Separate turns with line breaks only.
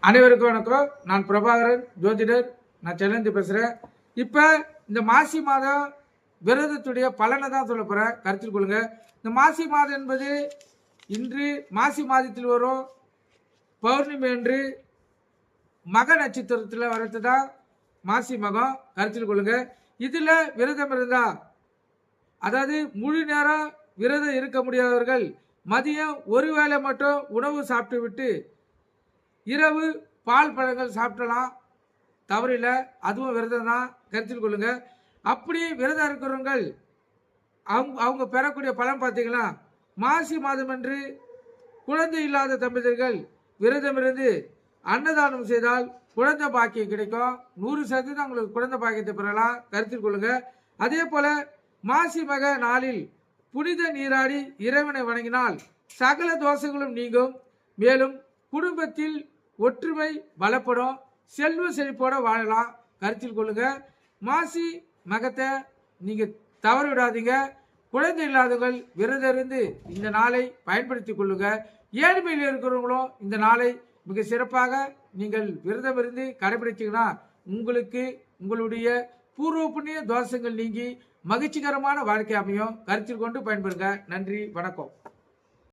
அனைவருக்கும் வணக்கம். நான் பிரபாகரன், ஜோதிடர். நான் சென்னைந்து பேசுகிறேன். இப்போ இந்த மாசி மாதம் விரதத்துடைய பலனை தான் சொல்ல போகிறேன், கருத்தில் கொள்ளுங்க. இந்த மாசி மாதம் என்பது இன்று மாசி மாதத்தில் வரும் பௌர்ணமி அன்று மக நட்சத்திரத்தில் வரது தான் மாசி மகம், கருத்தில் கொள்ளுங்க. இதில் விரதம் இருந்தா, அதாவது முழு நேரம் விரதம் இருக்க முடியாதவர்கள் மதியம் ஒரு வேளை மட்டும் உணவு சாப்பிட்டு விட்டு இரவு பால் பழங்கள் சாப்பிடலாம், தவறில்லை, அதுவும் விரதம் தான், கருத்தில் கொள்ளுங்க. அப்படி விரதம் இருக்கிறவங்கள் அவங்க பெறக்கூடிய பலன் பார்த்தீங்கன்னா, மாசி மாதம் அன்று குழந்தை இல்லாத தம்பதியர்கள் விரதம் இருந்து அன்னதானம் செய்தால் குழந்தை பாக்கியம் கிடைக்கும். 100% உங்களுக்கு குழந்தை பாக்கியத்தை பெறலாம், கருத்தில் கொள்ளுங்க. அதே போல மாசி மக நாளில் புனித நீராடி இறைவனை வணங்கினால் சகல தோஷங்களும் நீங்கும். மேலும் குடும்பத்தில் ஒற்றுமை பலப்படும், செல்வ செழிப்போட வாழலாம், கருத்தில் கொள்ளுங்க. மாசி மகத்தை நீங்க தவறு விடாதீங்க. குழந்தை இல்லாதவர்கள் விரதம் இருந்து இந்த நாளை பயன்படுத்தி கொள்ளுங்க. ஏழ்மையில் இருக்கிறவங்களும் இந்த நாளை மிக சிறப்பாக நீங்கள் விரதம் இருந்து கடைபிடிச்சீங்கன்னா உங்களுக்கு உங்களுடைய பூர்வ புண்ணிய தோஷங்கள் நீங்கி மகிழ்ச்சிகரமான வாழ்க்கை அமையும். கருத்தில் கொண்டு பயன்பெறுங்க. நன்றி, வணக்கம்.